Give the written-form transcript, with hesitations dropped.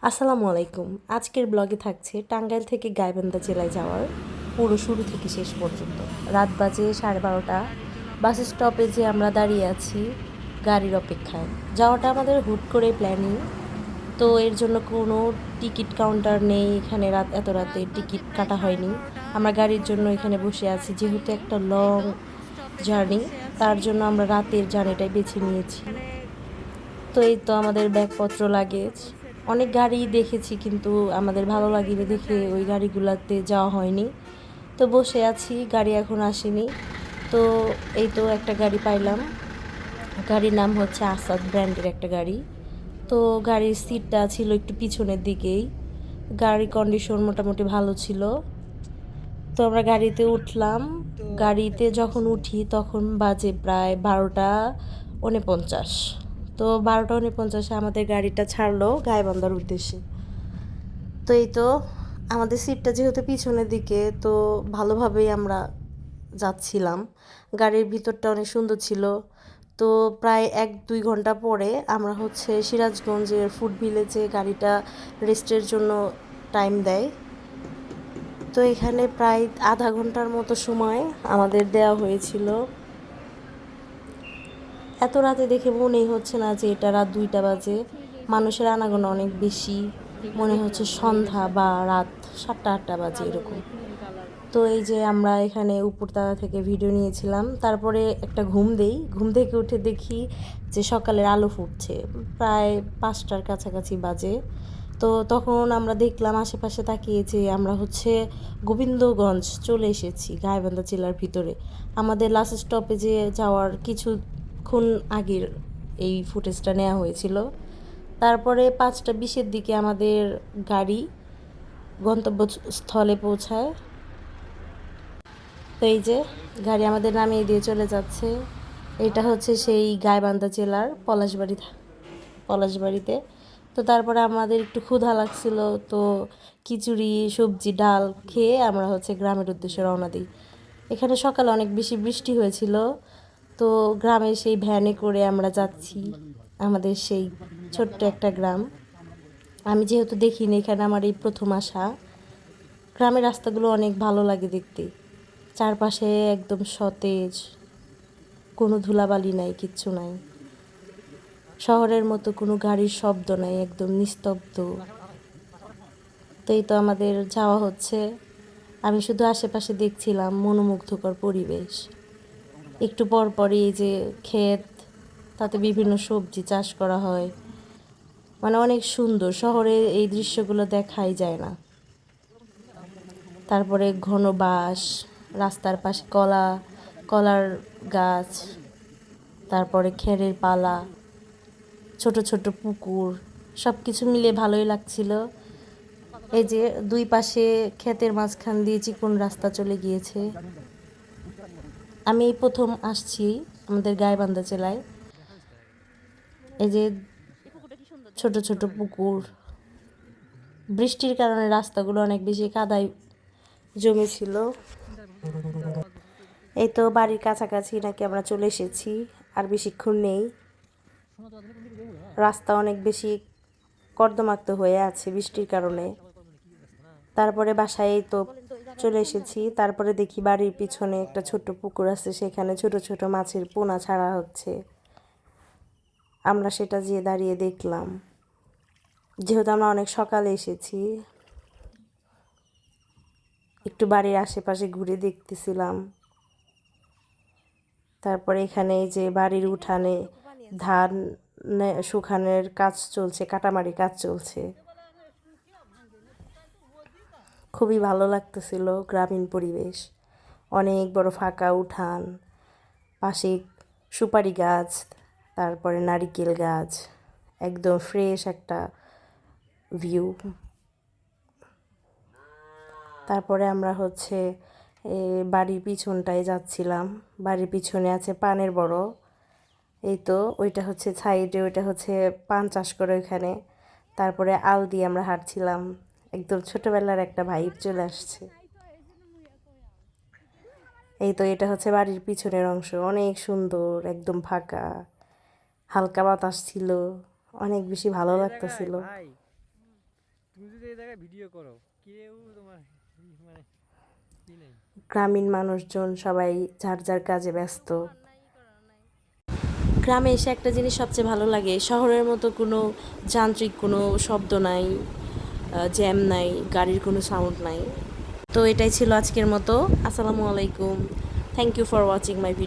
আসসালামু আলাইকুম। আজকের ব্লগে থাকছে টাঙ্গাইল থেকে গাইবান্ধা জেলায় যাওয়ার পুরো শুরু থেকে শেষ পর্যন্ত। রাত বাজে 12:30। বাস স্টপেজে আমরা দাঁড়িয়ে আছি গাড়ির অপেক্ষায়। যাওয়াটা আমাদের হুট করে প্ল্যানিং, তো এর জন্য কোনো টিকিট কাউন্টার নেই এখানে। এত রাতে টিকিট কাটা হয়নি। আমরা গাড়ির জন্য এখানে বসে আছি, যেহেতু একটা লং জার্নি, তার জন্য আমরা রাতের জার্নিটাই বেছে নিয়েছি। তো এই তো আমাদের ব্যাগপত্র লাগেজ, অনেক গাড়ি দেখেছি কিন্তু আমাদের ভালো লাগেনি দেখে ওই গাড়িগুলোতে যাওয়া হয়নি। তো বসে আছি, গাড়ি এখন আসেনি। তো এই তো একটা গাড়ি পাইলাম। গাড়ির নাম হচ্ছে আসাদ ব্র্যান্ডের একটা গাড়ি। তো গাড়ির সিটটা ছিল একটু পিছনের দিকেই। গাড়ির কন্ডিশন মোটামুটি ভালো ছিল। তো আমরা গাড়িতে উঠলাম। গাড়িতে যখন উঠি তখন বাজে প্রায় 12:49। তো 12:49 আমাদের গাড়িটা ছাড়লো গাইবান্ধার উদ্দেশ্যে। তো এই তো আমাদের সিটটা যেহেতু পিছনের দিকে, তো ভালোভাবেই আমরা যাচ্ছিলাম। গাড়ির ভিতরটা অনেক সুন্দর ছিল। তো প্রায় 1-2 ঘন্টা পরে আমরা সিরাজগঞ্জের ফুড ভিলেজে গাড়িটা রেস্টের জন্য টাইম দেয়। তো এখানে প্রায় আধা ঘন্টার মতো সময় আমাদের দেওয়া হয়েছিল। এত রাতে দেখে মনেই হচ্ছে না যে এটা রাত 2টা বাজে। মানুষের আনাগোনা অনেক বেশি, মনে হচ্ছে সন্ধ্যা বা রাত 7টা-8টা বাজে এরকম। তো এই যে আমরা এখানে উপরতলা থেকে ভিডিও নিয়েছিলাম, তারপরে একটা ঘুম থেকে উঠে দেখি যে সকালের আলো ফুটছে, প্রায় 5টার কাছাকাছি বাজে। তো তখন আমরা দেখলাম আশেপাশে তাকিয়ে যে আমরা গোবিন্দগঞ্জ চলে এসেছি, গাইবান্ধা জেলার ভিতরে। আমাদের লাস্ট স্টপেজে যাওয়ার কিছুক্ষণ আগের এই ফুটেজটা নেওয়া হয়েছিল। তারপরে 5টা 20-এর দিকে আমাদের গাড়ি গন্তব্যস্থলে পৌঁছায়। তো এই যে গাড়ি আমাদের নামিয়ে দিয়ে চলে যাচ্ছে। এটা হচ্ছে সেই গাইবান্ধা জেলার পলাশবাড়িতে। তো তারপরে আমাদের একটু ক্ষুধা লাগছিল, তো খিচুড়ি সবজি ডাল খেয়ে আমরা গ্রামের উদ্দেশ্যে রওনা দিই। এখানে সকালে অনেক বেশি বৃষ্টি হয়েছিল। তো গ্রামের সেই ভ্যানে করে আমরা যাচ্ছি আমাদের সেই ছোট্ট একটা গ্রাম। আমি যেহেতু দেখিনি, এখানে আমার এই প্রথম আসা। গ্রামের রাস্তাগুলো অনেক ভালো লাগে দেখতে। চারপাশে একদম সতেজ, কোনো ধুলাবালি নাই, কিচ্ছু নাই। শহরের মতো কোনো গাড়ির শব্দ নাই, একদম নিস্তব্ধ। তো এই তো আমাদের যাওয়া হচ্ছে। আমি শুধু আশেপাশে দেখছিলাম, মনোমুগ্ধকর পরিবেশ। একটু পর পরই এই যে ক্ষেত, তাতে বিভিন্ন সবজি চাষ করা হয়, মানে অনেক সুন্দর। শহরে এই দৃশ্যগুলো দেখাই যায় না। তারপরে ঘন বাঁশ, রাস্তার পাশে কলার গাছ, তারপরে খেরের পালা, ছোট ছোট পুকুর, সব কিছু মিলে ভালোই লাগছিল। এই যে দুই পাশে ক্ষেতের মাঝখান দিয়ে চিকন রাস্তা চলে গিয়েছে। আমি এই প্রথম আসছি আমাদের গাইবান্ধা জেলায়। এই যে ছোট ছোট পুকুর, বৃষ্টির কারণে রাস্তাগুলো অনেক বেশি কাদায় জমেছিল। এই তো বাড়ির কাছাকাছি নাকি আমরা চলে এসেছি, আর বেশিক্ষণ নেই। রাস্তা অনেক বেশি কর্দমাক্ত হয়ে আছে বৃষ্টির কারণে। তারপরে বাসায় এই তো চলে এসেছি। তারপরে দেখি বাড়ির পিছনে একটা ছোট্ট পুকুর আছে, সেখানে ছোট ছোট মাছের পোনা ছাড়া হচ্ছে। আমরা সেটা যেয়ে দাঁড়িয়ে দেখলাম, যেহেতু আমরা অনেক সকালে এসেছি। একটু বাড়ির আশেপাশে ঘুরে দেখতেছিলাম। তারপরে এখানে এই যে বাড়ির উঠানে ধান শুকানোর কাজ চলছে, কাটামারি কাজ চলছে। খুবই ভালো লাগতেছিল গ্রামীণ পরিবেশ। অনেক বড় ফাঁকা উঠান, পাশে সুপারি গাছ, তারপরে নারিকেল গাছ, একদম ফ্রেশ একটা ভিউ। তারপরে আমরা বাড়ির পিছনটায় যাচ্ছিলাম। বাড়ির পিছনে আছে পানের বড়। এই তো ওইটা সাইডে, ওইটা পান চাষ করে ওইখানে। তারপরে আল দিয়ে আমরা হাঁটছিলাম, একদম ছোটবেলার একটা ভাইব চলে আসছে। এই তো এটা বাড়ির পিছনের অংশ, অনেক সুন্দর, একদম ফাঁকা, হালকা বাতাস ছিল, অনেক বেশি ভালো লাগতেছিল। তুমি যদি এই জায়গায় ভিডিও করো কেউ তোমার মানে কি নেই। গ্রামীণ মানুষজন সবাই যার যার কাজে ব্যস্ত। গ্রামে এসে একটা জিনিস সবচেয়ে ভালো লাগে, শহরের মতো কোনো যান্ত্রিক কোনো শব্দ নাই, জ্যাম নাই, গাড়ির কোনো সাউন্ড নাই। তো এটাই ছিল আজকের মতো। আসসালামু আলাইকুম, thank you for watching my video.